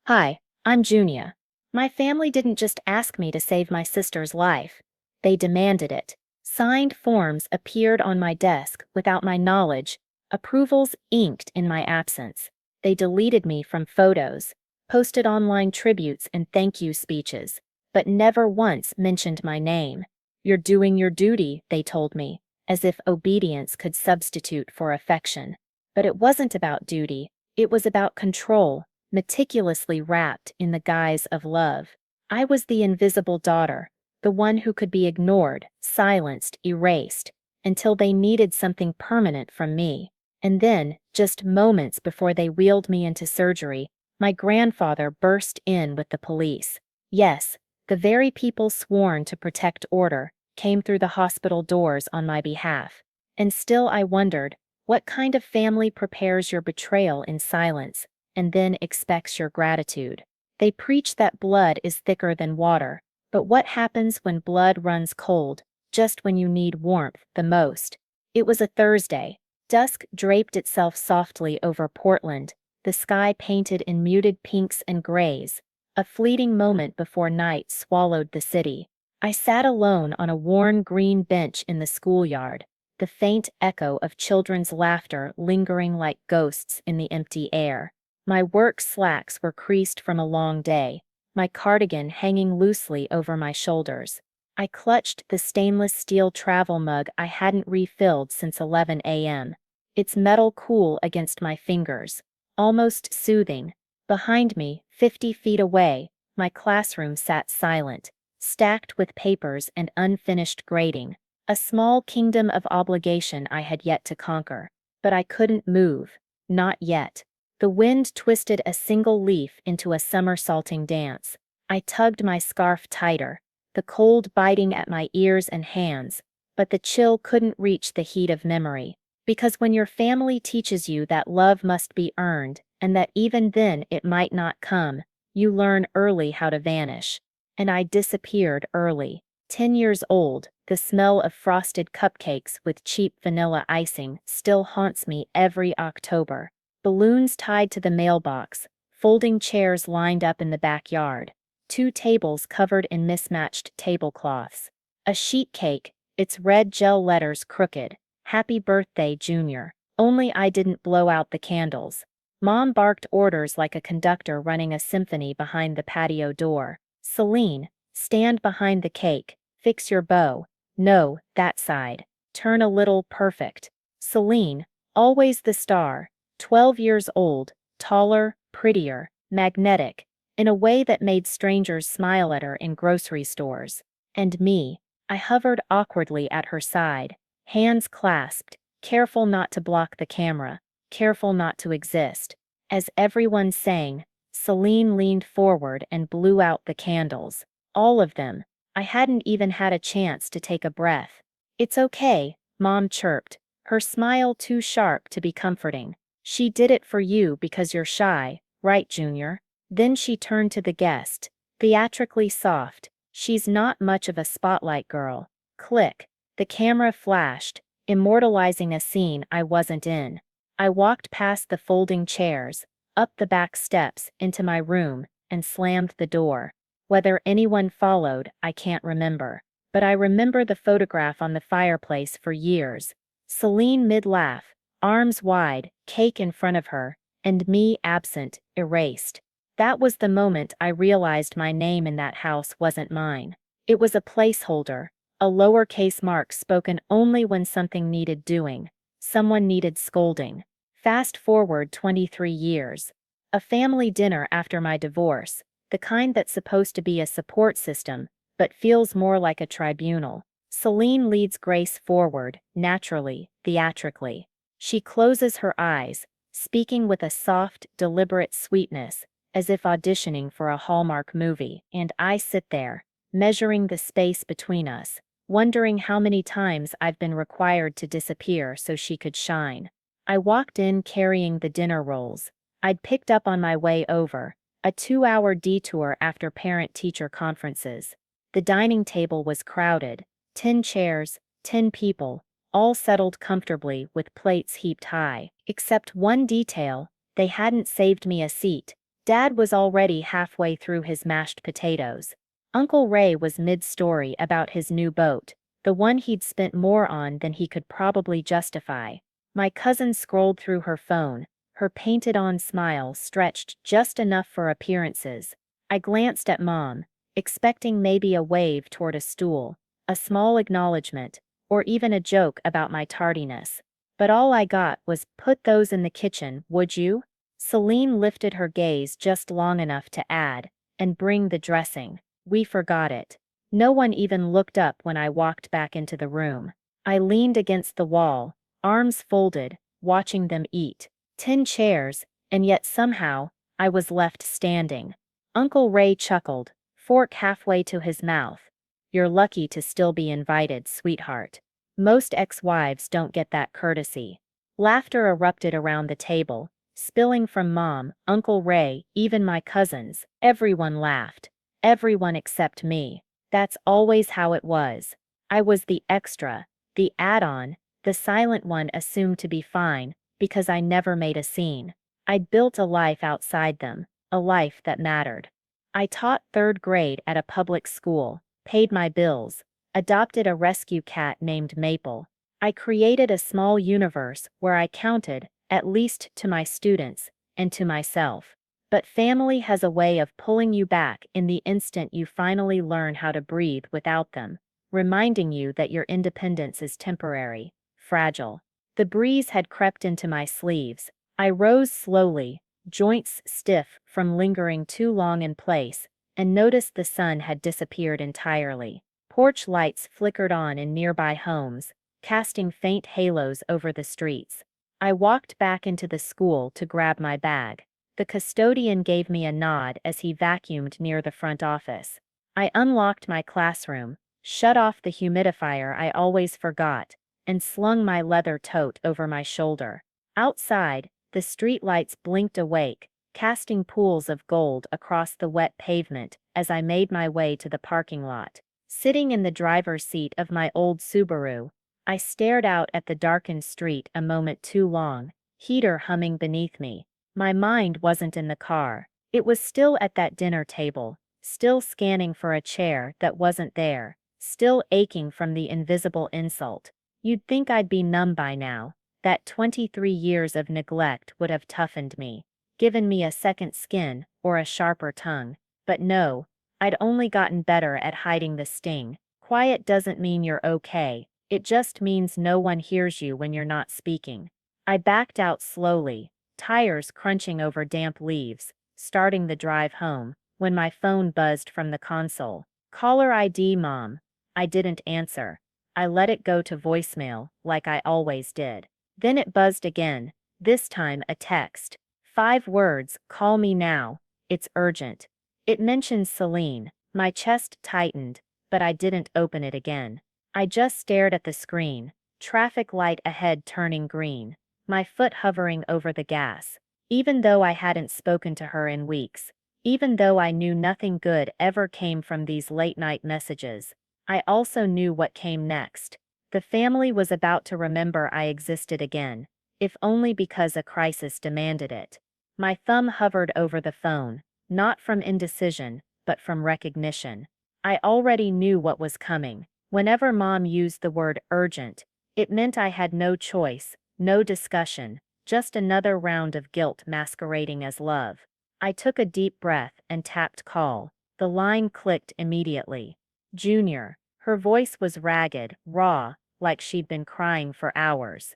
Hi, I'm Junia. My family didn't just ask me to save my sister's life. They demanded it. Signed forms appeared on my desk without my knowledge, approvals inked in my absence. They deleted me from photos, posted online tributes and thank you speeches, but never once mentioned my name. You're doing your duty, they told me, as if obedience could substitute for affection. But it wasn't about duty, it was about control, meticulously wrapped in the guise of love. I was the invisible daughter, the one who could be ignored, silenced, erased, until they needed something permanent from me. And then, just moments before they wheeled me into surgery, my grandfather burst in with the police. Yes, the very people sworn to protect order came through the hospital doors on my behalf. And still I wondered, what kind of family prepares your betrayal in silence and then expects your gratitude? They preach that blood is thicker than water, but what happens when blood runs cold, just when you need warmth the most? It was a Thursday. Dusk draped itself softly over Portland, the sky painted in muted pinks and grays, a fleeting moment before night swallowed the city. I sat alone on a worn green bench in the schoolyard, the faint echo of children's laughter lingering like ghosts in the empty air. My work slacks were creased from a long day, my cardigan hanging loosely over my shoulders. I clutched the stainless steel travel mug I hadn't refilled since 11 a.m., its metal cool against my fingers, almost soothing. Behind me, 50 feet away, my classroom sat silent, stacked with papers and unfinished grading, a small kingdom of obligation I had yet to conquer. But I couldn't move, not yet. The wind twisted a single leaf into a somersaulting dance. I tugged my scarf tighter, the cold biting at my ears and hands, but the chill couldn't reach the heat of memory. Because when your family teaches you that love must be earned, and that even then it might not come, you learn early how to vanish. And I disappeared early. 10 years old, the smell of frosted cupcakes with cheap vanilla icing still haunts me every October. Balloons tied to the mailbox, folding chairs lined up in the backyard, 2 tables covered in mismatched tablecloths, a sheet cake, its red gel letters crooked, "Happy Birthday, Junior." Only I didn't blow out the candles. Mom barked orders like a conductor running a symphony behind the patio door. "Celine, stand behind the cake, fix your bow. No, that side. Turn a little perfect." Celine, always the star, 12 years old, taller, prettier, magnetic, in a way that made strangers smile at her in grocery stores. And me, I hovered awkwardly at her side, hands clasped, careful not to block the camera, careful not to exist. As everyone sang, Celine leaned forward and blew out the candles. All of them. I hadn't even had a chance to take a breath. "It's okay," Mom chirped, her smile too sharp to be comforting. "She did it for you because you're shy, right, Junior?" Then she turned to the guest, theatrically soft. "She's not much of a spotlight girl." Click. The camera flashed, immortalizing a scene I wasn't in. I walked past the folding chairs, up the back steps, into my room, and slammed the door. Whether anyone followed, I can't remember. But I remember the photograph on the fireplace for years. Celine mid-laugh, arms wide, cake in front of her, and me absent, erased. That was the moment I realized my name in that house wasn't mine. It was a placeholder, a lowercase mark spoken only when something needed doing, someone needed scolding. Fast forward 23 years. A family dinner after my divorce, the kind that's supposed to be a support system, but feels more like a tribunal. Celine leads Grace forward, naturally, theatrically. She closes her eyes, speaking with a soft, deliberate sweetness, as if auditioning for a Hallmark movie, and I sit there, measuring the space between us, wondering how many times I've been required to disappear so she could shine. I walked in carrying the dinner rolls I'd picked up on my way over, a 2-hour detour after parent-teacher conferences. The dining table was crowded, 10 chairs, 10 people, all settled comfortably with plates heaped high. Except one detail, they hadn't saved me a seat. Dad was already halfway through his mashed potatoes. Uncle Ray was mid-story about his new boat, the one he'd spent more on than he could probably justify. My cousin scrolled through her phone, her painted-on smile stretched just enough for appearances. I glanced at Mom, expecting maybe a wave toward a stool, a small acknowledgement, or even a joke about my tardiness. But all I got was, "Put those in the kitchen, would you?" Celine lifted her gaze just long enough to add, "And bring the dressing." We forgot it. No one even looked up when I walked back into the room. I leaned against the wall, arms folded, watching them eat. 10 chairs, and yet somehow, I was left standing. Uncle Ray chuckled, fork halfway to his mouth. "You're lucky to still be invited, sweetheart. Most ex-wives don't get that courtesy." Laughter erupted around the table, spilling from Mom, Uncle Ray, even my cousins. Everyone laughed. Everyone except me. That's always how it was. I was the extra, the add-on, the silent one assumed to be fine, because I never made a scene. I'd built a life outside them, a life that mattered. I taught 3rd grade at a public school, paid my bills, adopted a rescue cat named Maple. I created a small universe where I counted, at least to my students, and to myself. But family has a way of pulling you back in the instant you finally learn how to breathe without them, reminding you that your independence is temporary, fragile. The breeze had crept into my sleeves. I rose slowly, joints stiff from lingering too long in place, and noticed the sun had disappeared entirely. Porch lights flickered on in nearby homes, casting faint halos over the streets. I walked back into the school to grab my bag. The custodian gave me a nod as he vacuumed near the front office. I unlocked my classroom, shut off the humidifier I always forgot, and slung my leather tote over my shoulder. Outside, the streetlights blinked awake, casting pools of gold across the wet pavement as I made my way to the parking lot. Sitting in the driver's seat of my old Subaru, I stared out at the darkened street a moment too long, heater humming beneath me. My mind wasn't in the car. It was still at that dinner table, still scanning for a chair that wasn't there, still aching from the invisible insult. You'd think I'd be numb by now, that 23 years of neglect would have toughened me, given me a second skin or a sharper tongue. But no, I'd only gotten better at hiding the sting. Quiet doesn't mean you're okay, it just means no one hears you when you're not speaking. I backed out slowly, tires crunching over damp leaves, starting the drive home, when my phone buzzed from the console. "Caller ID, Mom." I didn't answer. I let it go to voicemail, like I always did. Then it buzzed again, this time a text. 5 words, "Call me now. It's urgent." It mentioned Celine. My chest tightened, but I didn't open it again. I just stared at the screen, traffic light ahead turning green, my foot hovering over the gas. Even though I hadn't spoken to her in weeks, even though I knew nothing good ever came from these late-night messages, I also knew what came next. The family was about to remember I existed again, if only because a crisis demanded it. My thumb hovered over the phone, not from indecision, but from recognition. I already knew what was coming. Whenever Mom used the word urgent, it meant I had no choice, no discussion, just another round of guilt masquerading as love. I took a deep breath and tapped call. The line clicked immediately. Junior. Her voice was ragged, raw, like she'd been crying for hours.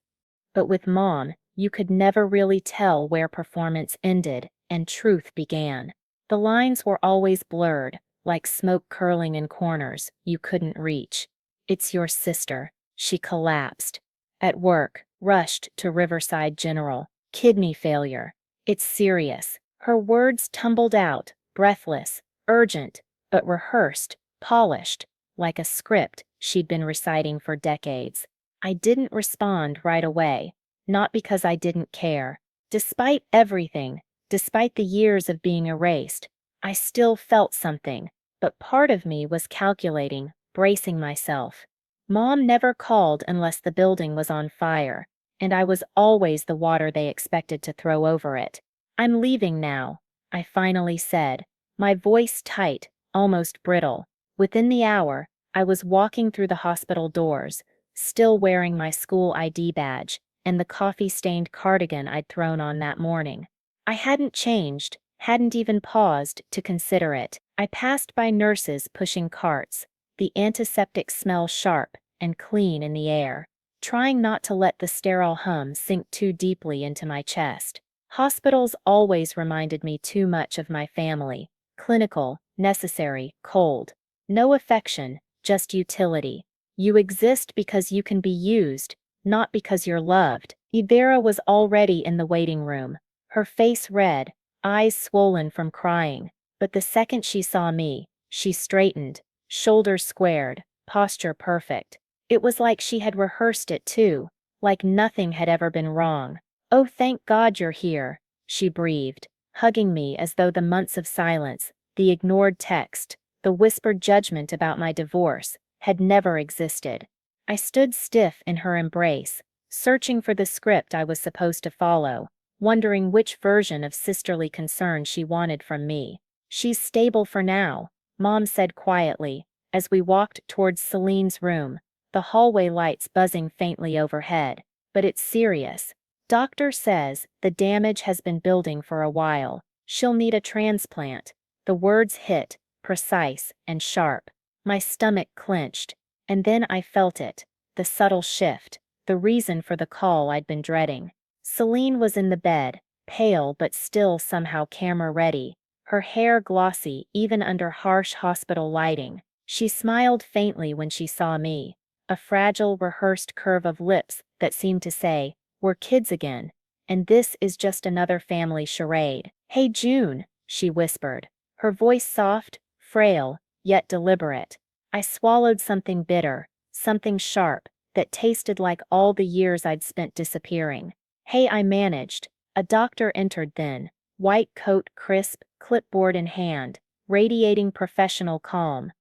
But with Mom, you could never really tell where performance ended and truth began. The lines were always blurred, like smoke curling in corners you couldn't reach. "It's your sister." She collapsed. At work, rushed to Riverside General. "Kidney failure. It's serious." Her words tumbled out, breathless, urgent, but rehearsed, polished, like a script she'd been reciting for decades. I didn't respond right away, not because I didn't care. Despite everything, despite the years of being erased, I still felt something, but part of me was calculating, bracing myself. Mom never called unless the building was on fire, and I was always the water they expected to throw over it. "I'm leaving now." I finally said, my voice tight, almost brittle. Within the hour, I was walking through the hospital doors, still wearing my school ID badge and the coffee-stained cardigan I'd thrown on that morning. I hadn't changed, hadn't even paused to consider it. I passed by nurses pushing carts, the antiseptic smell sharp and clean in the air, trying not to let the sterile hum sink too deeply into my chest. Hospitals always reminded me too much of my family. Clinical, necessary, cold. No affection, just utility. You exist because you can be used, not because you're loved. Ivera was already in the waiting room, her face red, eyes swollen from crying. But the second she saw me, she straightened, shoulders squared, posture perfect. It was like she had rehearsed it too, like nothing had ever been wrong. "Oh, thank God you're here," she breathed, hugging me as though the months of silence, the ignored text, the whispered judgment about my divorce, had never existed. I stood stiff in her embrace, searching for the script I was supposed to follow, wondering which version of sisterly concern she wanted from me. "She's stable for now," Mom said quietly, as we walked towards Celine's room, the hallway lights buzzing faintly overhead. "But it's serious. Doctor says the damage has been building for a while. She'll need a transplant." The words hit, precise and sharp. My stomach clenched, and then I felt it, the subtle shift, the reason for the call I'd been dreading. Celine was in the bed, pale but still somehow camera-ready, her hair glossy even under harsh hospital lighting. She smiled faintly when she saw me, a fragile, rehearsed curve of lips that seemed to say, "We're kids again, and this is just another family charade." "Hey June," she whispered, her voice soft, frail, yet deliberate. I swallowed something bitter, something sharp, that tasted like all the years I'd spent disappearing. "Hey," I managed. A doctor entered then, white coat crisp, clipboard in hand, radiating professional calm.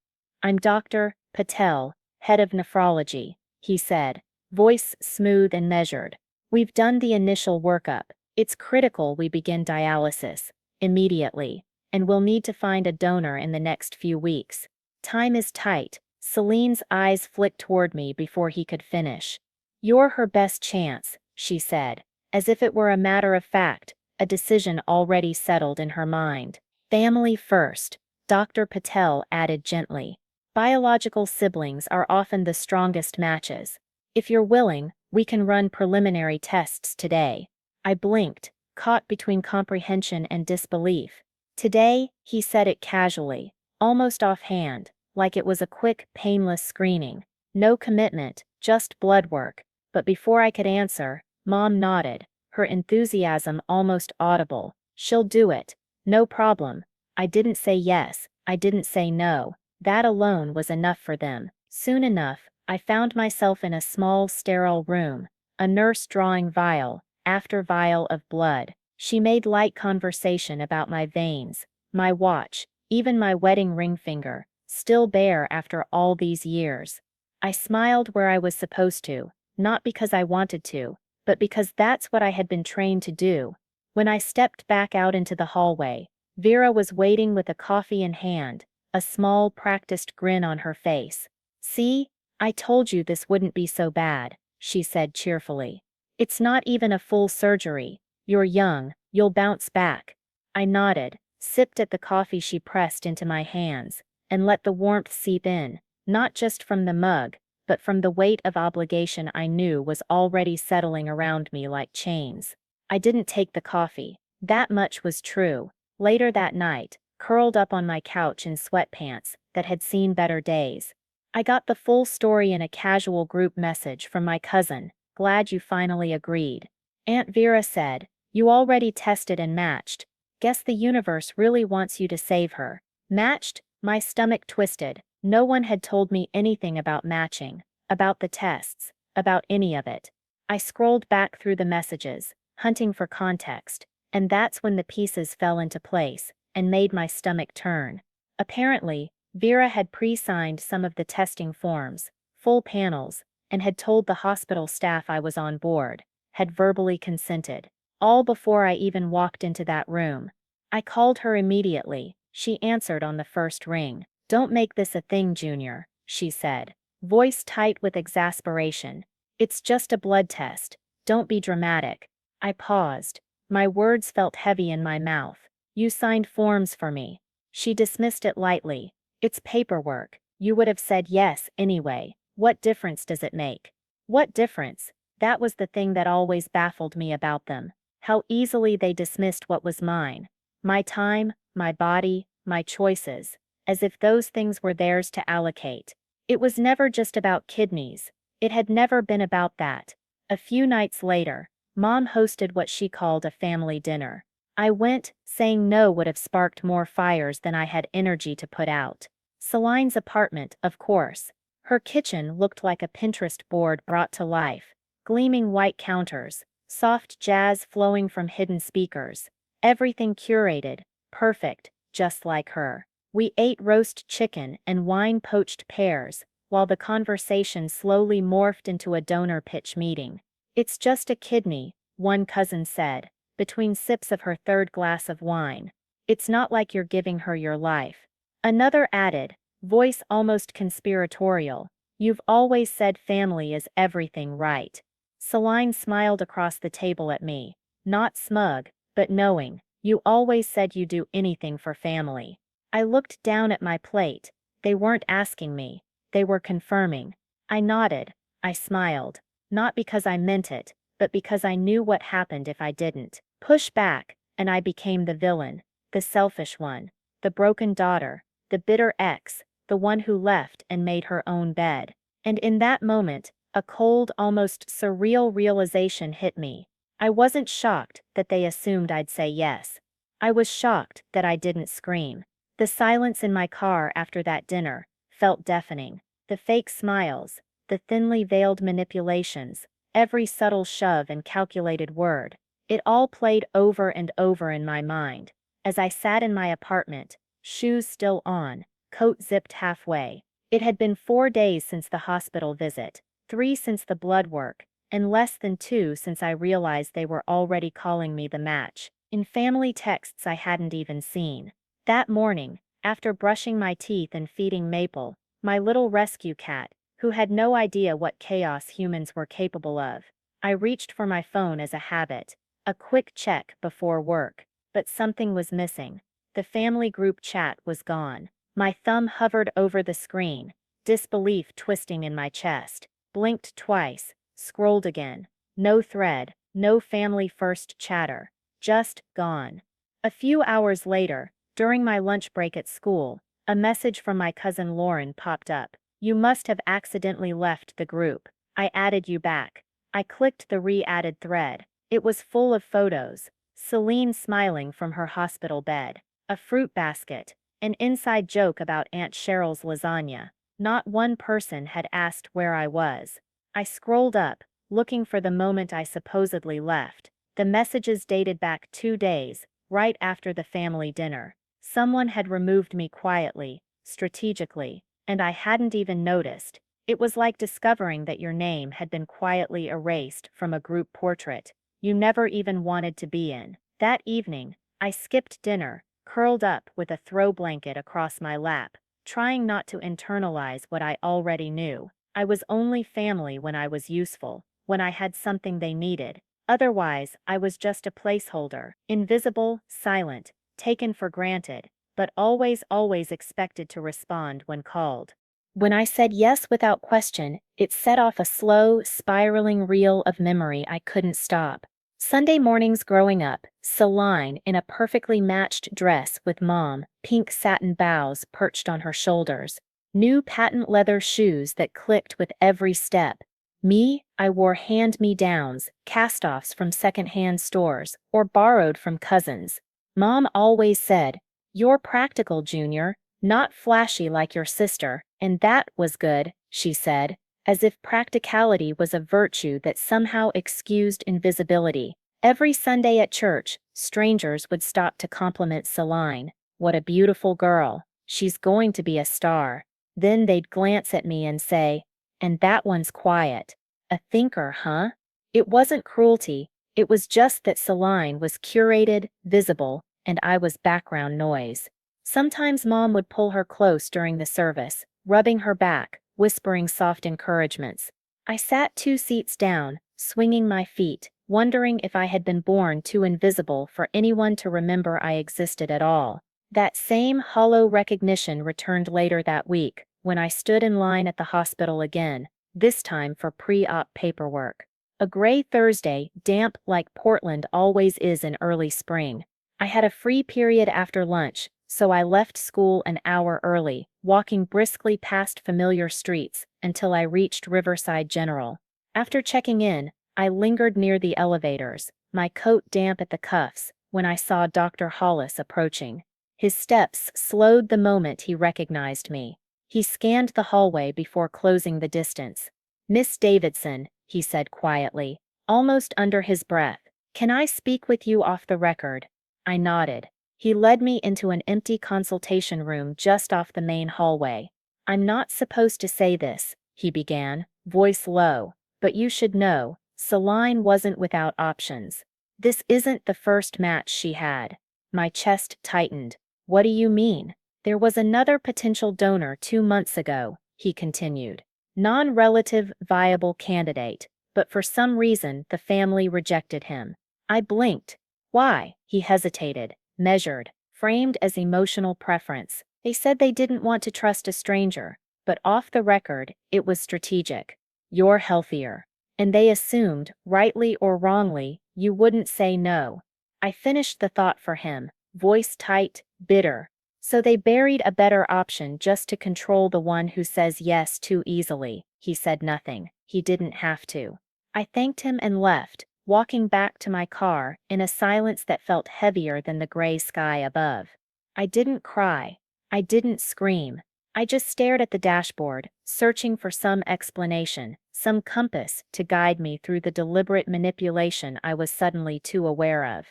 "I'm Dr. Patel, head of nephrology," he said, voice smooth and measured. "We've done the initial workup. It's critical we begin dialysis immediately, and we'll need to find a donor in the next few weeks. Time is tight." Celine's eyes flicked toward me before he could finish. "You're her best chance," she said, as if it were a matter of fact, a decision already settled in her mind. "Family first," Dr. Patel added gently. "Biological siblings are often the strongest matches. If you're willing, we can run preliminary tests today." I blinked, caught between comprehension and disbelief. "Today," he said it casually, almost offhand, like it was a quick, painless screening. No commitment, just blood work. But before I could answer, Mom nodded, her enthusiasm almost audible. "She'll do it. No problem." I didn't say yes, I didn't say no. That alone was enough for them. Soon enough, I found myself in a small, sterile room, a nurse drawing vial after vial of blood. She made light conversation about my veins, my watch, even my wedding ring finger, still bare after all these years. I smiled where I was supposed to, not because I wanted to, but because that's what I had been trained to do. When I stepped back out into the hallway, Vera was waiting with a coffee in hand, a small, practiced grin on her face. "See, I told you this wouldn't be so bad," she said cheerfully. "It's not even a full surgery. You're young, you'll bounce back." I nodded, sipped at the coffee she pressed into my hands, and let the warmth seep in, not just from the mug, but from the weight of obligation I knew was already settling around me like chains. I didn't take the coffee. That much was true. Later that night, curled up on my couch in sweatpants that had seen better days, I got the full story in a casual group message from my cousin. "Glad you finally agreed." Aunt Vera said, "You already tested and matched. Guess the universe really wants you to save her." Matched? My stomach twisted. No one had told me anything about matching, about the tests, about any of it. I scrolled back through the messages, hunting for context, and that's when the pieces fell into place and made my stomach turn. Apparently, Vera had pre-signed some of the testing forms, full panels, and had told the hospital staff I was on board, had verbally consented. All before I even walked into that room. I called her immediately. She answered on the first ring. "Don't make this a thing, Junior," she said, voice tight with exasperation. "It's just a blood test. Don't be dramatic." I paused. My words felt heavy in my mouth. "You signed forms for me." She dismissed it lightly. "It's paperwork. You would have said yes anyway. What difference does it make?" What difference? That was the thing that always baffled me about them. How easily they dismissed what was mine. My time, my body, my choices. As if those things were theirs to allocate. It was never just about kidneys. It had never been about that. A few nights later, Mom hosted what she called a family dinner. I went, saying no would have sparked more fires than I had energy to put out. Celine's apartment, of course. Her kitchen looked like a Pinterest board brought to life. Gleaming white counters, soft jazz flowing from hidden speakers. Everything curated, perfect, just like her. We ate roast chicken and wine-poached pears, while the conversation slowly morphed into a donor pitch meeting. "It's just a kidney," one cousin said, between sips of her third glass of wine. "It's not like you're giving her your life." Another added, voice almost conspiratorial, "You've always said family is everything, right?" Celine smiled across the table at me, not smug, but knowing. "You always said you'd do anything for family." I looked down at my plate. They weren't asking me. They were confirming. I nodded. I smiled. Not because I meant it, but because I knew what happened if I didn't. Push back, and I became the villain. The selfish one. The broken daughter. The bitter ex. The one who left and made her own bed. And in that moment, a cold, almost surreal realization hit me. I wasn't shocked that they assumed I'd say yes. I was shocked that I didn't scream. The silence in my car after that dinner felt deafening. The fake smiles, the thinly veiled manipulations, every subtle shove and calculated word. It all played over and over in my mind. As I sat in my apartment, shoes still on, coat zipped halfway. It had been 4 days since the hospital visit, 3 since the blood work, and less than 2 since I realized they were already calling me the match, in family texts I hadn't even seen. That morning, after brushing my teeth and feeding Maple, my little rescue cat, who had no idea what chaos humans were capable of, I reached for my phone as a habit, a quick check before work. But something was missing. The family group chat was gone. My thumb hovered over the screen, disbelief twisting in my chest. Blinked twice, scrolled again. No thread, no family first chatter. Just gone. A few hours later, during my lunch break at school, a message from my cousin Lauren popped up. "You must have accidentally left the group. I added you back." I clicked the re-added thread. It was full of photos. Celine smiling from her hospital bed. A fruit basket. An inside joke about Aunt Cheryl's lasagna. Not one person had asked where I was. I scrolled up, looking for the moment I supposedly left. The messages dated back 2 days, right after the family dinner. Someone had removed me quietly, strategically, and I hadn't even noticed. It was like discovering that your name had been quietly erased from a group portrait you never even wanted to be in. That evening, I skipped dinner, curled up with a throw blanket across my lap, trying not to internalize what I already knew. I was only family when I was useful, when I had something they needed. Otherwise, I was just a placeholder, invisible, silent, taken for granted, but always expected to respond when called. When I said yes without question, it set off a slow, spiraling reel of memory I couldn't stop. Sunday mornings growing up, Celine in a perfectly matched dress with Mom, pink satin bows perched on her shoulders, new patent leather shoes that clicked with every step. Me, I wore hand-me-downs, cast-offs from second-hand stores, or borrowed from cousins. Mom always said, "You're practical, Junior, not flashy like your sister," and that was good, she said, as if practicality was a virtue that somehow excused invisibility. Every Sunday at church, strangers would stop to compliment Celine. "What a beautiful girl. She's going to be a star." Then they'd glance at me and say, "And that one's quiet. A thinker, huh?" It wasn't cruelty, it was just that Celine was curated, visible, and I was background noise. Sometimes Mom would pull her close during the service, rubbing her back, whispering soft encouragements. I sat 2 seats down, swinging my feet, wondering if I had been born too invisible for anyone to remember I existed at all. That same hollow recognition returned later that week, when I stood in line at the hospital again, this time for pre-op paperwork. A gray Thursday, damp like Portland always is in early spring. I had a free period after lunch, so I left school an hour early, walking briskly past familiar streets until I reached Riverside General. After checking in, I lingered near the elevators, my coat damp at the cuffs, when I saw Dr. Hollis approaching. His steps slowed the moment he recognized me. He scanned the hallway before closing the distance. "Miss Davidson," he said quietly, almost under his breath, "can I speak with you off the record?" I nodded. He led me into an empty consultation room just off the main hallway. "I'm not supposed to say this," he began, voice low, "but you should know, Celine wasn't without options. This isn't the first match she had." My chest tightened. "What do you mean?" "There was another potential donor 2 months ago," he continued. "Non-relative viable candidate, but for some reason the family rejected him." I blinked. "Why?" He hesitated, measured, framed as emotional preference. "They said they didn't want to trust a stranger, but off the record, it was strategic. You're healthier. And they assumed, rightly or wrongly, you wouldn't say no." I finished the thought for him, voice tight, bitter. "So they buried a better option just to control the one who says yes too easily." He said nothing. He didn't have to. I thanked him and left, walking back to my car in a silence that felt heavier than the gray sky above. I didn't cry. I didn't scream. I just stared at the dashboard, searching for some explanation, some compass to guide me through the deliberate manipulation I was suddenly too aware of.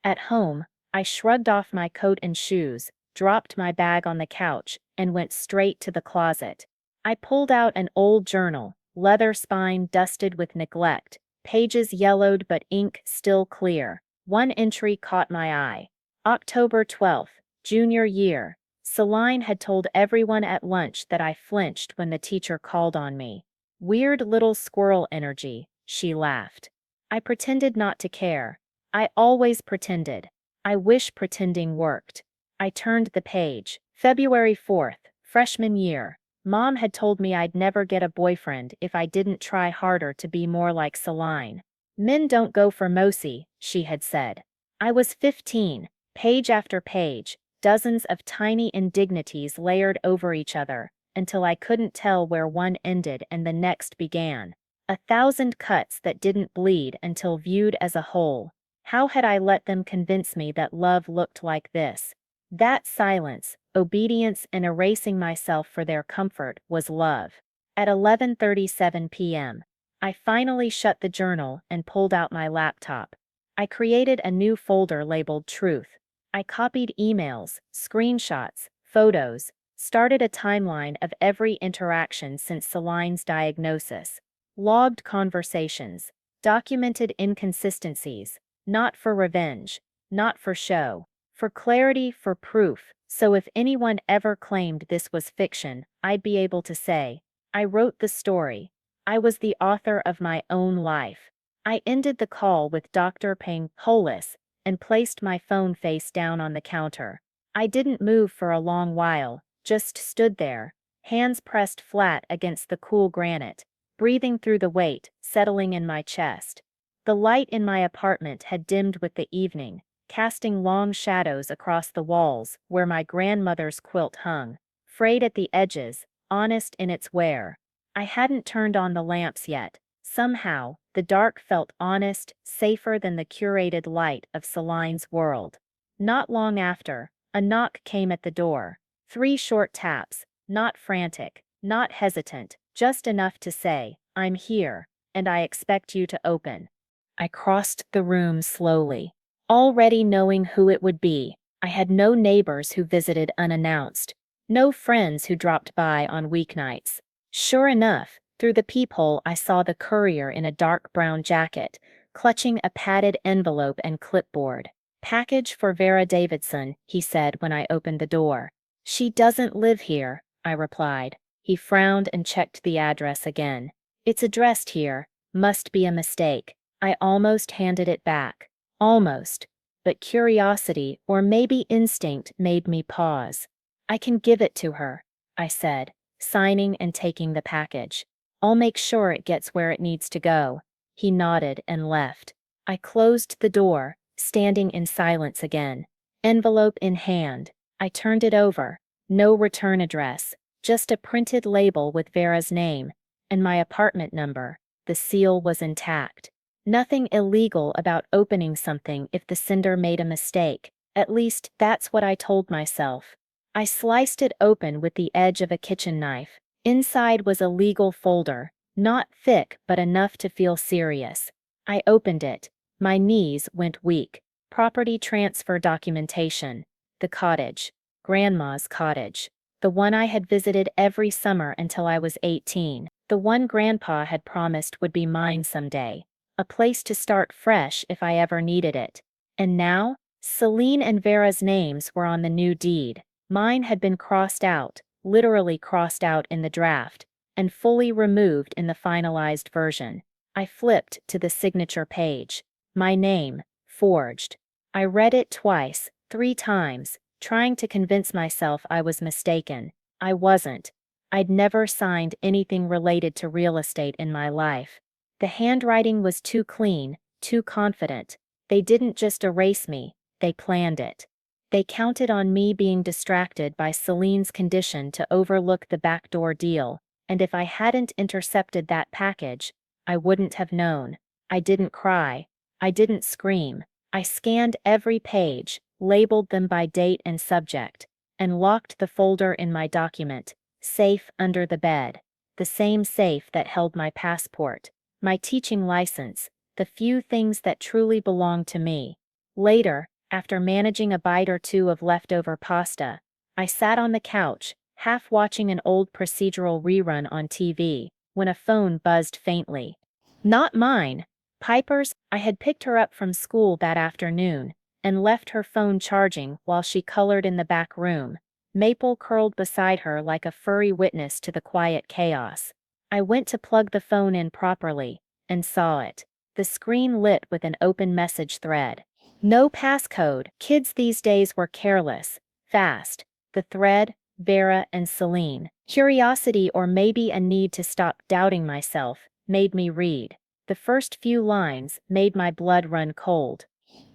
At home, I shrugged off my coat and shoes, dropped my bag on the couch, and went straight to the closet. I pulled out an old journal, leather spine dusted with neglect, pages yellowed but ink still clear. One entry caught my eye. October 12th, junior year. Celine had told everyone at lunch that I flinched when the teacher called on me. "Weird little squirrel energy," she laughed. I pretended not to care. I always pretended. I wish pretending worked. I turned the page. February 4th, freshman year. Mom had told me I'd never get a boyfriend if I didn't try harder to be more like Celine. "Men don't go for Mosi," she had said. I was 15, page after page, dozens of tiny indignities layered over each other, until I couldn't tell where one ended and the next began. 1,000 cuts that didn't bleed until viewed as a whole. How had I let them convince me that love looked like this? That silence, obedience, and erasing myself for their comfort was love. At 11:37 p.m., I finally shut the journal and pulled out my laptop. I created a new folder labeled Truth. I copied emails, screenshots, photos, started a timeline of every interaction since Celine's diagnosis, logged conversations, documented inconsistencies, not for revenge, not for show, for clarity, for proof, so if anyone ever claimed this was fiction, I'd be able to say, I wrote the story. I was the author of my own life. I ended the call with Dr. Peng Hollis and placed my phone face down on the counter. I didn't move for a long while, just stood there, hands pressed flat against the cool granite, breathing through the weight, settling in my chest. The light in my apartment had dimmed with the evening, casting long shadows across the walls where my grandmother's quilt hung, frayed at the edges, honest in its wear. I hadn't turned on the lamps yet. Somehow, the dark felt honest, safer than the curated light of Celine's world. Not long after, a knock came at the door. 3 short taps, not frantic, not hesitant, just enough to say, I'm here, and I expect you to open. I crossed the room slowly, already knowing who it would be. I had no neighbors who visited unannounced, no friends who dropped by on weeknights. Sure enough, through the peephole I saw the courier in a dark brown jacket, clutching a padded envelope and clipboard. Package for Vera Davidson, he said when I opened the door. She doesn't live here, I replied. He frowned and checked the address again. It's addressed here. Must be a mistake. I almost handed it back. Almost. But curiosity, or maybe instinct, made me pause. I can give it to her, I said, signing and taking the package. I'll make sure it gets where it needs to go. He nodded and left. I closed the door, standing in silence again. Envelope in hand, I turned it over. No return address, just a printed label with Vera's name, and my apartment number. The seal was intact. Nothing illegal about opening something if the sender made a mistake. At least, that's what I told myself. I sliced it open with the edge of a kitchen knife. Inside was a legal folder, not thick but enough to feel serious. I opened it. My knees went weak. Property transfer documentation. The cottage. Grandma's cottage. The one I had visited every summer until I was 18. The one Grandpa had promised would be mine someday. A place to start fresh if I ever needed it. And now, Celine and Vera's names were on the new deed. Mine had been crossed out, literally crossed out in the draft, and fully removed in the finalized version. I flipped to the signature page. My name, forged. I read it twice, 3 times, trying to convince myself I was mistaken. I wasn't. I'd never signed anything related to real estate in my life. The handwriting was too clean, too confident. They didn't just erase me, they planned it. They counted on me being distracted by Celine's condition to overlook the backdoor deal, and if I hadn't intercepted that package, I wouldn't have known. I didn't cry. I didn't scream. I scanned every page, labeled them by date and subject, and locked the folder in my document, safe under the bed. The same safe that held my passport, my teaching license, the few things that truly belonged to me. Later, after managing a bite or two of leftover pasta, I sat on the couch, half watching an old procedural rerun on TV, when a phone buzzed faintly. Not mine. Piper's. I had picked her up from school that afternoon, and left her phone charging while she colored in the back room. Maple curled beside her like a furry witness to the quiet chaos. I went to plug the phone in properly, and saw it. The screen lit with an open message thread. No passcode. Kids these days were careless, fast. The thread, Vera and Celine. Curiosity or maybe a need to stop doubting myself, made me read. The first few lines made my blood run cold.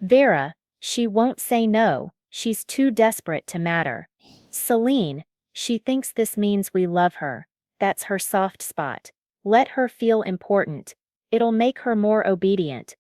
Vera, she won't say no, she's too desperate to matter. Celine, she thinks this means we love her. That's her soft spot. Let her feel important. It'll make her more obedient.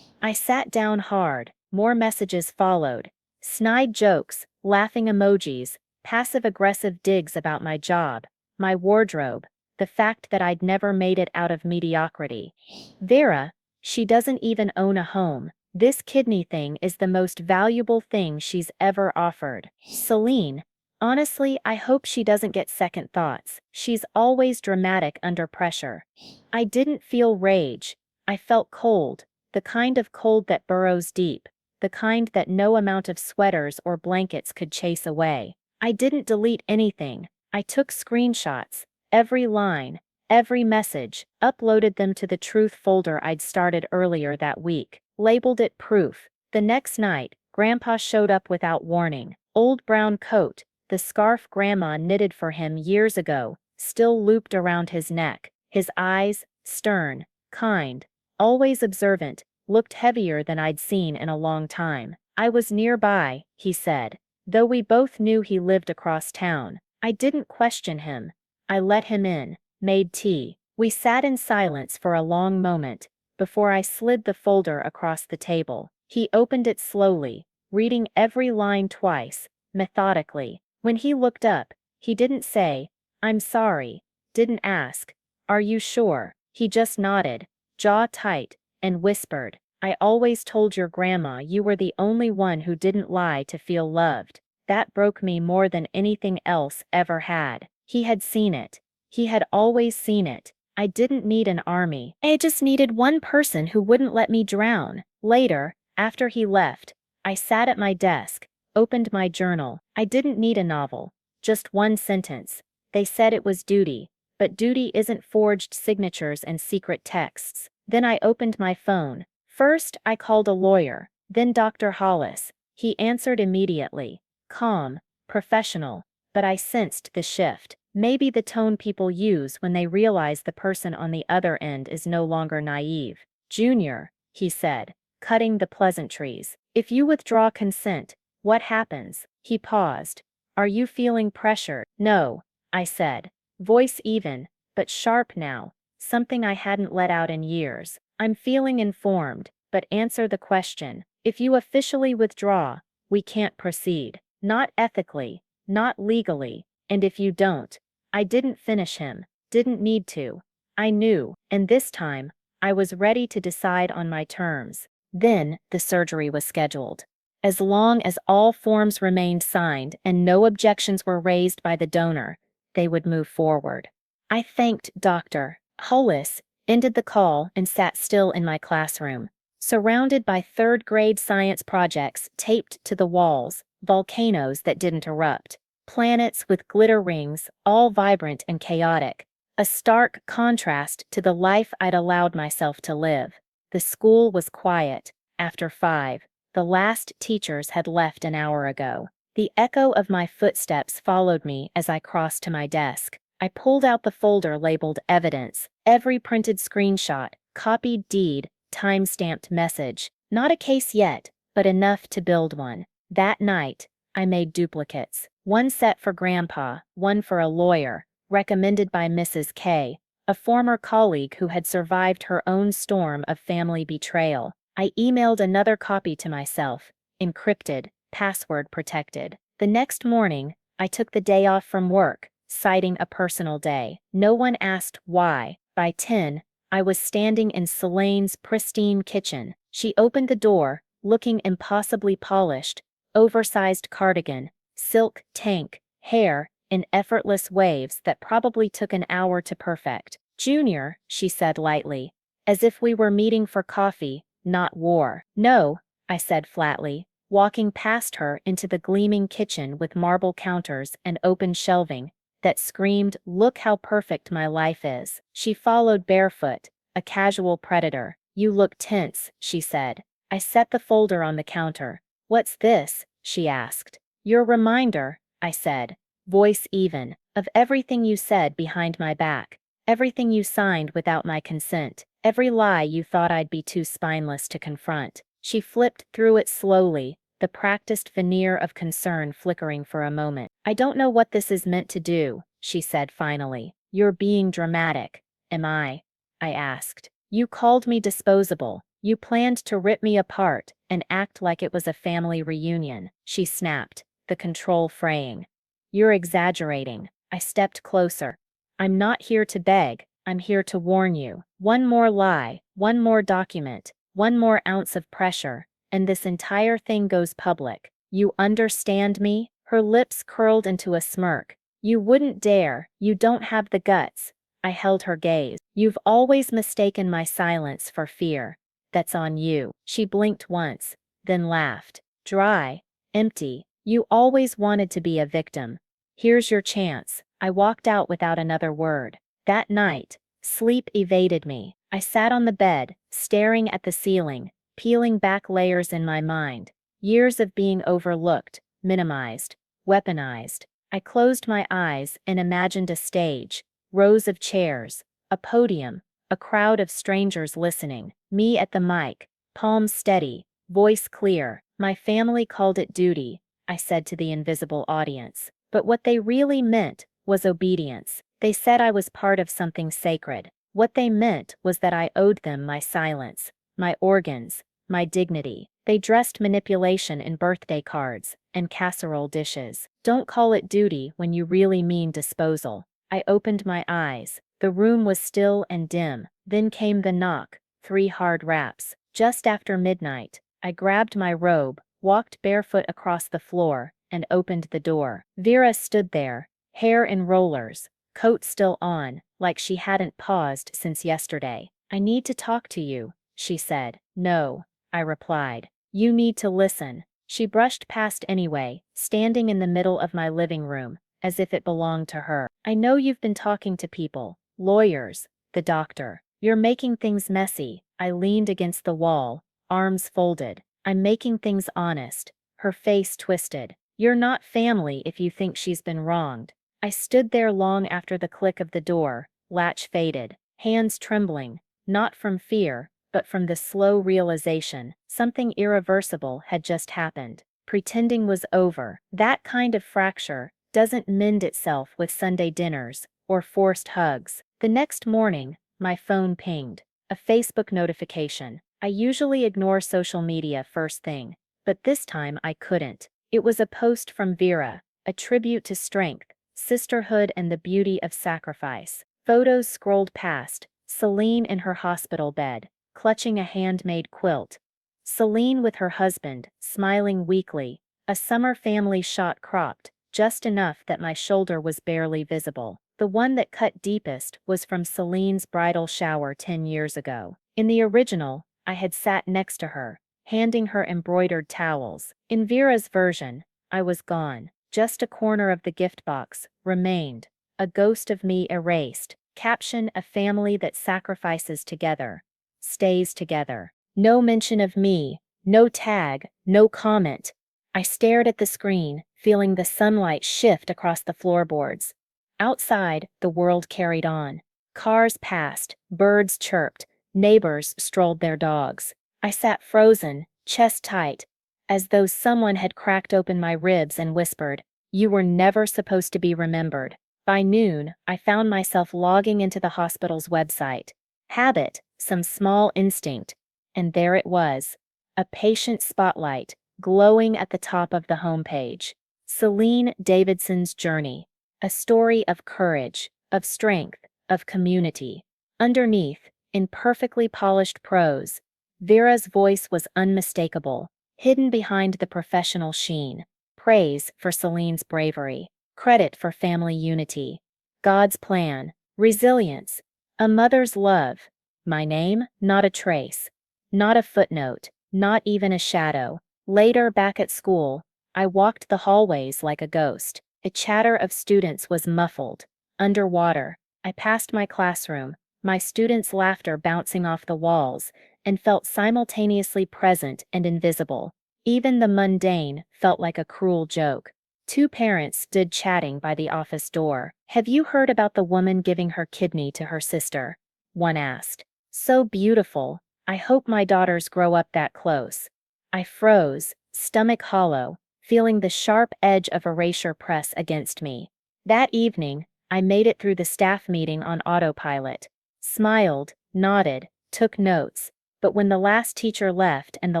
I sat down hard. More messages followed. Snide jokes, laughing emojis, passive-aggressive digs about my job, my wardrobe, the fact that I'd never made it out of mediocrity. Vera, she doesn't even own a home. This kidney thing is the most valuable thing she's ever offered. Celine, honestly, I hope she doesn't get second thoughts. She's always dramatic under pressure. I didn't feel rage. I felt cold, the kind of cold that burrows deep, the kind that no amount of sweaters or blankets could chase away. I didn't delete anything. I took screenshots, every line, every message, uploaded them to the truth folder I'd started earlier that week, labeled it proof. The next night, Grandpa showed up without warning. Old brown coat, the scarf Grandma knitted for him years ago, still looped around his neck. His eyes, stern, kind, always observant, looked heavier than I'd seen in a long time. I was nearby, he said, though we both knew he lived across town. I didn't question him. I let him in, made tea. We sat in silence for a long moment, before I slid the folder across the table. He opened it slowly, reading every line twice, methodically. When he looked up, he didn't say, "I'm sorry," didn't ask, "Are you sure?" He just nodded, jaw tight, and whispered, "I always told your grandma you were the only one who didn't lie to feel loved." That broke me more than anything else ever had. He had seen it. He had always seen it. I didn't need an army. I just needed one person who wouldn't let me drown. Later, after he left, I sat at my desk, opened my journal. I didn't need a novel, just one sentence. They said it was duty, but duty isn't forged signatures and secret texts. Then I opened my phone. First, I called a lawyer, then Dr. Hollis. He answered immediately, calm, professional, but I sensed the shift. Maybe the tone people use when they realize the person on the other end is no longer naive. Junior, he said, cutting the pleasantries. If you withdraw consent, what happens? He paused. Are you feeling pressured? No, I said. Voice even, but sharp now, something I hadn't let out in years. I'm feeling informed, but answer the question. If you officially withdraw, we can't proceed. Not ethically, not legally, and if you don't, I didn't finish him, didn't need to. I knew, and this time, I was ready to decide on my terms. Then, the surgery was scheduled. As long as all forms remained signed and no objections were raised by the donor, they would move forward. I thanked Dr. Hollis, ended the call, and sat still in my classroom. Surrounded by third-grade science projects taped to the walls, volcanoes that didn't erupt, planets with glitter rings, all vibrant and chaotic, a stark contrast to the life I'd allowed myself to live. The school was quiet. After 5, the last teachers had left an hour ago. The echo of my footsteps followed me as I crossed to my desk. I pulled out the folder labeled Evidence, every printed screenshot, copied deed, time-stamped message. Not a case yet, but enough to build one. That night, I made duplicates. One set for Grandpa, one for a lawyer, recommended by Mrs. K, a former colleague who had survived her own storm of family betrayal. I emailed another copy to myself, encrypted, password protected. The next morning, I took the day off from work, citing a personal day. No one asked why. By 10, I was standing in Celane's pristine kitchen. She opened the door, looking impossibly polished, oversized cardigan, silk tank, hair in effortless waves that probably took an hour to perfect. Junior, she said lightly, as if we were meeting for coffee, not war. No, I said flatly, walking past her into the gleaming kitchen with marble counters and open shelving that screamed, "Look how perfect my life is." She followed barefoot, a casual predator. You look tense, she said. I set the folder on the counter. What's this? She asked. Your reminder, I said, voice even, of everything you said behind my back, everything you signed without my consent, every lie you thought I'd be too spineless to confront. She flipped through it slowly, the practiced veneer of concern flickering for a moment. I don't know what this is meant to do, she said finally. You're being dramatic. Am I? I asked. You called me disposable. You planned to rip me apart and act like it was a family reunion, she snapped, the control fraying. You're exaggerating. I stepped closer. I'm not here to beg, I'm here to warn you. One more lie, one more document, one more ounce of pressure, and this entire thing goes public. You understand me? Her lips curled into a smirk. You wouldn't dare, you don't have the guts. I held her gaze. You've always mistaken my silence for fear. That's on you. She blinked once, then laughed. Dry, empty. You always wanted to be a victim. Here's your chance. I walked out without another word. That night, sleep evaded me. I sat on the bed, staring at the ceiling, peeling back layers in my mind. Years of being overlooked, minimized, weaponized. I closed my eyes and imagined a stage, rows of chairs, a podium, a crowd of strangers listening, me at the mic, palms steady, voice clear. My family called it duty, I said to the invisible audience. But what they really meant was obedience. They said I was part of something sacred. What they meant was that I owed them my silence, my organs, my dignity. They dressed manipulation in birthday cards and casserole dishes. Don't call it duty when you really mean disposal. I opened my eyes. The room was still and dim. Then came the knock, 3 hard raps. Just after midnight, I grabbed my robe, walked barefoot across the floor, and opened the door. Vera stood there, hair in rollers, coat still on, like she hadn't paused since yesterday. I need to talk to you, she said. No, I replied. You need to listen. She brushed past anyway, standing in the middle of my living room, as if it belonged to her. I know you've been talking to people, lawyers, the doctor. You're making things messy. I leaned against the wall, arms folded. I'm making things honest. Her face twisted. You're not family if you think she's been wronged. I stood there long after the click of the door, latch faded, hands trembling, not from fear, but from the slow realization something irreversible had just happened. Pretending was over. That kind of fracture doesn't mend itself with Sunday dinners or forced hugs. The next morning, my phone pinged. A Facebook notification. I usually ignore social media first thing, but this time I couldn't. It was a post from Vera, a tribute to strength, sisterhood, and the beauty of sacrifice. Photos scrolled past, Celine in her hospital bed, clutching a handmade quilt. Celine with her husband, smiling weakly, a summer family shot cropped, just enough that my shoulder was barely visible. The one that cut deepest was from Celine's bridal shower 10 years ago. In the original, I had sat next to her, handing her embroidered towels. In Vera's version, I was gone. Just a corner of the gift box remained, a ghost of me erased. Caption: a family that sacrifices together, stays together. No mention of me, no tag, no comment. I stared at the screen, feeling the sunlight shift across the floorboards. Outside, the world carried on. Cars passed, birds chirped, neighbors strolled their dogs. I sat frozen, chest tight, as though someone had cracked open my ribs and whispered, "You were never supposed to be remembered." By noon, I found myself logging into the hospital's website. Habit, some small instinct, and there it was, a patient spotlight, glowing at the top of the homepage. Celine Davidson's journey. A story of courage, of strength, of community. Underneath, in perfectly polished prose, Vera's voice was unmistakable, hidden behind the professional sheen. Praise for Celine's bravery, credit for family unity, God's plan, resilience, a mother's love. My name, not a trace, not a footnote, not even a shadow. Later, back at school, I walked the hallways like a ghost. The chatter of students was muffled. Underwater, I passed my classroom, my students' laughter bouncing off the walls, and felt simultaneously present and invisible. Even the mundane felt like a cruel joke. Two parents stood chatting by the office door. "Have you heard about the woman giving her kidney to her sister?" one asked. "So beautiful. I hope my daughters grow up that close." I froze, stomach hollow, feeling the sharp edge of erasure press against me. That evening, I made it through the staff meeting on autopilot. Smiled, nodded, took notes, but when the last teacher left and the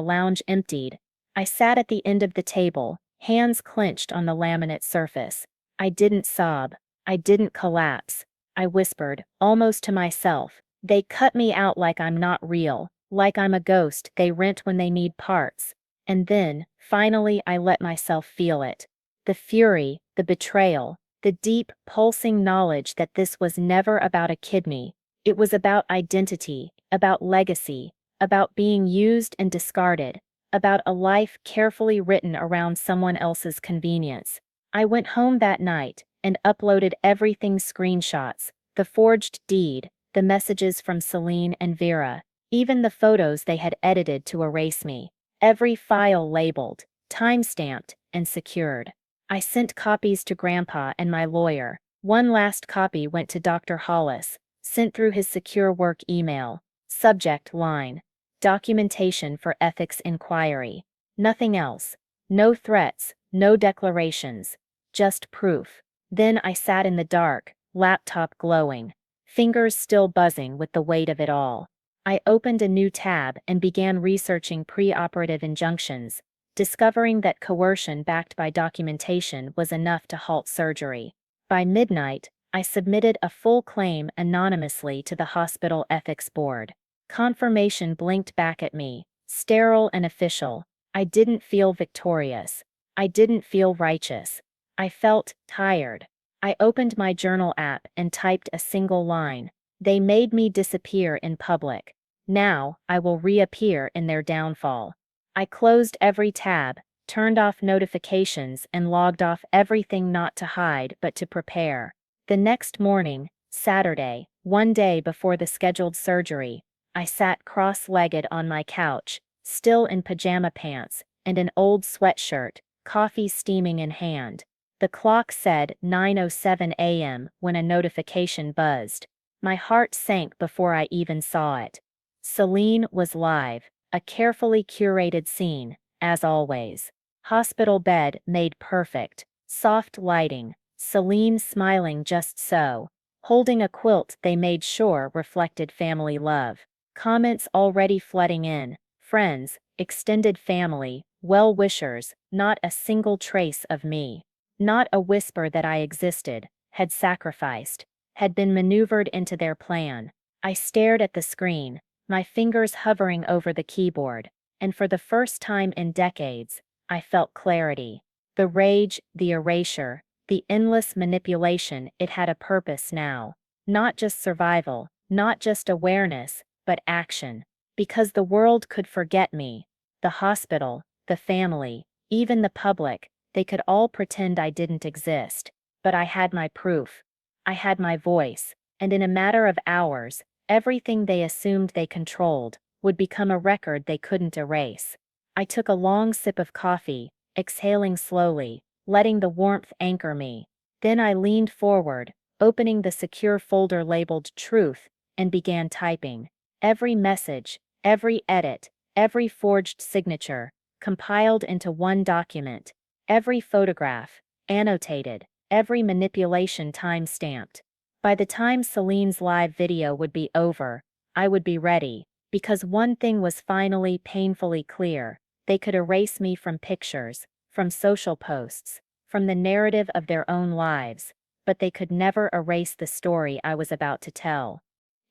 lounge emptied, I sat at the end of the table, hands clenched on the laminate surface. I didn't sob. I didn't collapse. I whispered, almost to myself, "They cut me out like I'm not real, like I'm a ghost they rent when they need parts." And then, finally, I let myself feel it. The fury, the betrayal, the deep, pulsing knowledge that this was never about a kidney. It was about identity, about legacy, about being used and discarded, about a life carefully written around someone else's convenience. I went home that night and uploaded everything: screenshots, the forged deed, the messages from Celine and Vera, even the photos they had edited to erase me. Every file labeled, time-stamped, and secured. I sent copies to Grandpa and my lawyer. One last copy went to Dr. Hollis, sent through his secure work email. Subject line: documentation for ethics inquiry. Nothing else. No threats, no declarations. Just proof. Then I sat in the dark, laptop glowing, fingers still buzzing with the weight of it all. I opened a new tab and began researching pre-operative injunctions, discovering that coercion backed by documentation was enough to halt surgery. By midnight, I submitted a full claim anonymously to the hospital ethics board. Confirmation blinked back at me, sterile and official. I didn't feel victorious. I didn't feel righteous. I felt tired. I opened my journal app and typed a single line: "They made me disappear in public. Now I will reappear in their downfall." I closed every tab, turned off notifications and logged off everything not to hide but to prepare. The next morning, Saturday, one day before the scheduled surgery, I sat cross-legged on my couch, still in pajama pants and an old sweatshirt, coffee steaming in hand. The clock said 9:07 a.m. when a notification buzzed. My heart sank before I even saw it. Celine was live, a carefully curated scene, as always. Hospital bed made perfect, soft lighting, Celine smiling just so, holding a quilt they made sure reflected family love. Comments already flooding in, friends, extended family, well-wishers, not a single trace of me. Not a whisper that I existed, had sacrificed, had been maneuvered into their plan. I stared at the screen, my fingers hovering over the keyboard, and for the first time in decades, I felt clarity. The rage, the erasure, the endless manipulation, it had a purpose now. Not just survival, not just awareness, but action. Because the world could forget me. The hospital, the family, even the public, they could all pretend I didn't exist. But I had my proof. I had my voice, and in a matter of hours, everything they assumed they controlled would become a record they couldn't erase. I took a long sip of coffee, exhaling slowly, letting the warmth anchor me. Then I leaned forward, opening the secure folder labeled Truth, and began typing. Every message, every edit, every forged signature, compiled into one document. Every photograph, annotated, every manipulation time-stamped. By the time Celine's live video would be over, I would be ready, because one thing was finally painfully clear. They could erase me from pictures, from social posts, from the narrative of their own lives, but they could never erase the story I was about to tell.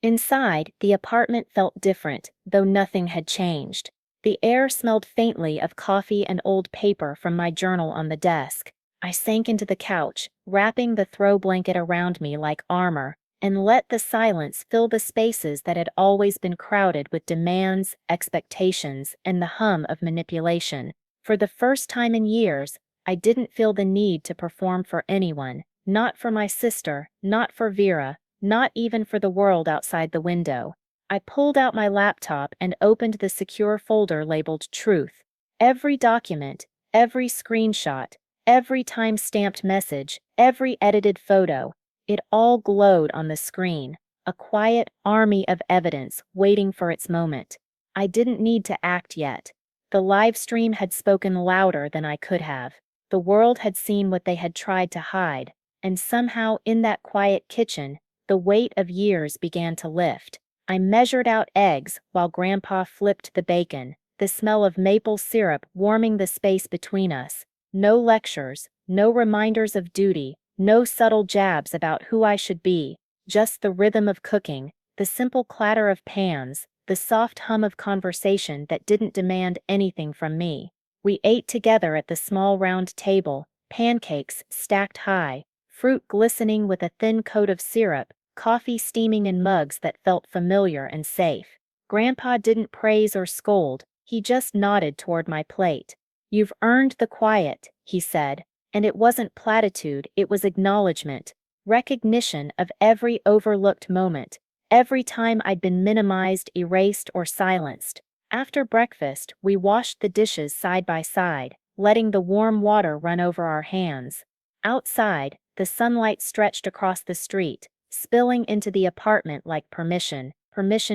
Inside, the apartment felt different, though nothing had changed. The air smelled faintly of coffee and old paper from my journal on the desk. I sank into the couch, wrapping the throw blanket around me like armor, and let the silence fill the spaces that had always been crowded with demands, expectations, and the hum of manipulation. For the first time in years, I didn't feel the need to perform for anyone, not for my sister, not for Vera, not even for the world outside the window. I pulled out my laptop and opened the secure folder labeled Truth. Every document, every screenshot, every time-stamped message, every edited photo, it all glowed on the screen, a quiet army of evidence waiting for its moment. I didn't need to act yet. The live stream had spoken louder than I could have. The world had seen what they had tried to hide, and somehow in that quiet kitchen, the weight of years began to lift. I measured out eggs while Grandpa flipped the bacon, the smell of maple syrup warming the space between us. No lectures, no reminders of duty, no subtle jabs about who I should be, just the rhythm of cooking, the simple clatter of pans, the soft hum of conversation that didn't demand anything from me. We ate together at the small round table, pancakes stacked high, fruit glistening with a thin coat of syrup, coffee steaming in mugs that felt familiar and safe. Grandpa didn't praise or scold, he just nodded toward my plate. "You've earned the quiet," he said, and it wasn't platitude, it was acknowledgement, recognition of every overlooked moment, every time I'd been minimized, erased, or silenced. After breakfast, we washed the dishes side by side, letting the warm water run over our hands. Outside, the sunlight stretched across the street, spilling into the apartment like permission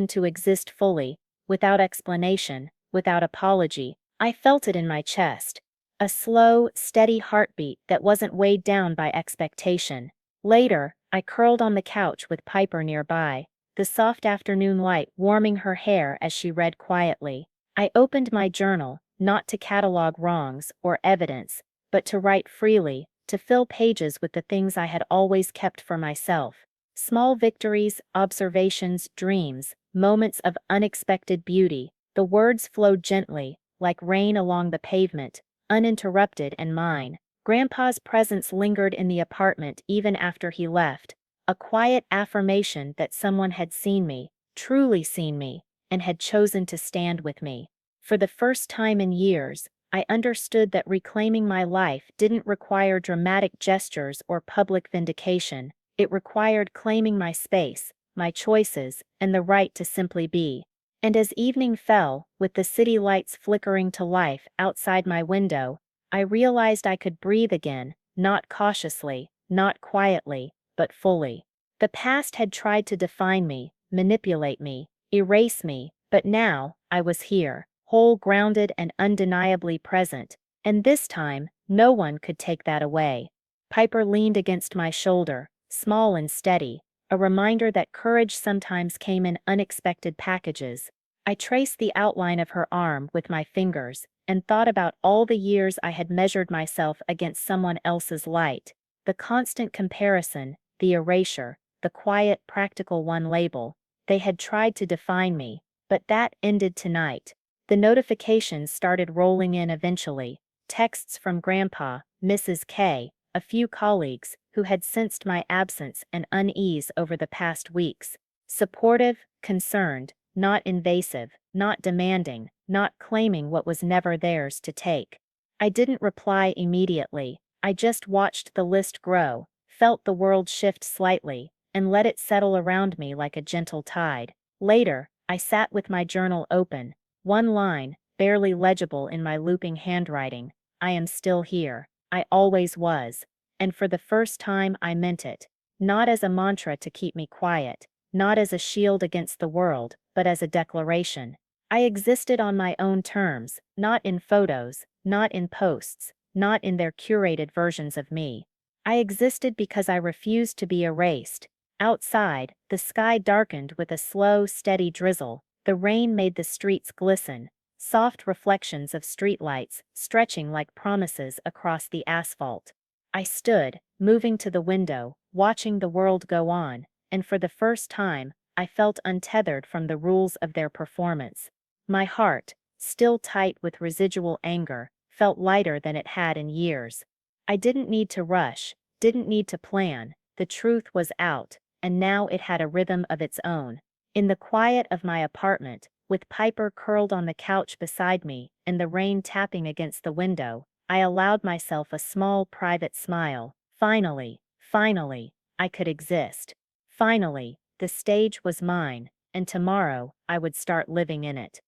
to exist fully, without explanation, without apology. I felt it in my chest. A slow, steady heartbeat that wasn't weighed down by expectation. Later, I curled on the couch with Piper nearby, the soft afternoon light warming her hair as she read quietly. I opened my journal, not to catalog wrongs or evidence, but to write freely, to fill pages with the things I had always kept for myself. Small victories, observations, dreams, moments of unexpected beauty. The words flowed gently, like rain along the pavement, uninterrupted and mine. Grandpa's presence lingered in the apartment even after he left, a quiet affirmation that someone had seen me, truly seen me, and had chosen to stand with me. For the first time in years, I understood that reclaiming my life didn't require dramatic gestures or public vindication. It required claiming my space, my choices, and the right to simply be. And as evening fell, with the city lights flickering to life outside my window, I realized I could breathe again, not cautiously, not quietly, but fully. The past had tried to define me, manipulate me, erase me, but now, I was here, whole, grounded, and undeniably present, and this time, no one could take that away. Piper leaned against my shoulder, small and steady, a reminder that courage sometimes came in unexpected packages. I traced the outline of her arm with my fingers, and thought about all the years I had measured myself against someone else's light. The constant comparison, the erasure, the quiet, practical one label. They had tried to define me, but that ended tonight. The notifications started rolling in eventually. Texts from Grandpa, Mrs. K, a few colleagues who had sensed my absence and unease over the past weeks. Supportive, concerned, not invasive, not demanding, not claiming what was never theirs to take. I didn't reply immediately. I just watched the list grow, felt the world shift slightly, and let it settle around me like a gentle tide. Later, I sat with my journal open. One line, barely legible in my looping handwriting. I am still here. I always was. And for the first time I meant it. Not as a mantra to keep me quiet, not as a shield against the world, but as a declaration. I existed on my own terms, not in photos, not in posts, not in their curated versions of me. I existed because I refused to be erased. Outside, the sky darkened with a slow, steady drizzle. The rain made the streets glisten, soft reflections of streetlights stretching like promises across the asphalt. I stood, moving to the window, watching the world go on, and for the first time, I felt untethered from the rules of their performance. My heart, still tight with residual anger, felt lighter than it had in years. I didn't need to rush, didn't need to plan. The truth was out, and now it had a rhythm of its own. In the quiet of my apartment, with Piper curled on the couch beside me and the rain tapping against the window, I allowed myself a small private smile. Finally, I could exist. Finally, the stage was mine, and tomorrow I would start living in it.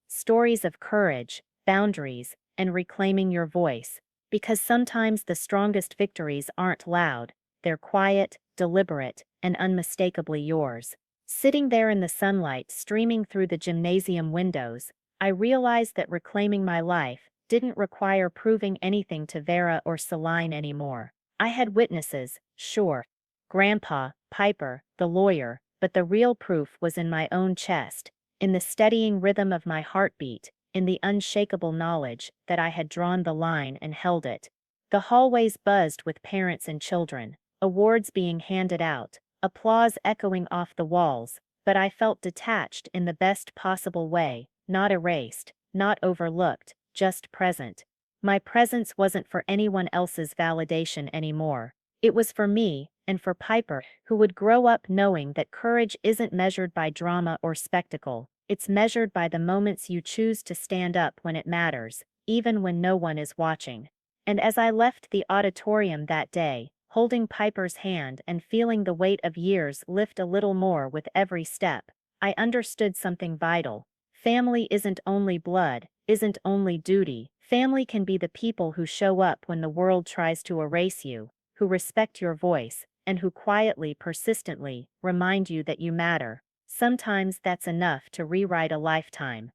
Stories of courage, boundaries, and reclaiming your voice. Because sometimes the strongest victories aren't loud, they're quiet, deliberate, and unmistakably yours. Sitting there in the sunlight streaming through the gymnasium windows, I realized that reclaiming my life didn't require proving anything to Vera or Celine anymore. I had witnesses, sure. Grandpa, Piper, the lawyer, but the real proof was in my own chest, in the steadying rhythm of my heartbeat, in the unshakable knowledge that I had drawn the line and held it. The hallways buzzed with parents and children, awards being handed out, applause echoing off the walls, but I felt detached in the best possible way, not erased, not overlooked, just present. My presence wasn't for anyone else's validation anymore. It was for me, and for Piper, who would grow up knowing that courage isn't measured by drama or spectacle. It's measured by the moments you choose to stand up when it matters, even when no one is watching. And as I left the auditorium that day, holding Piper's hand and feeling the weight of years lift a little more with every step, I understood something vital. Family isn't only blood, isn't only duty. Family can be the people who show up when the world tries to erase you, who respect your voice, and who quietly, persistently, remind you that you matter. Sometimes that's enough to rewrite a lifetime.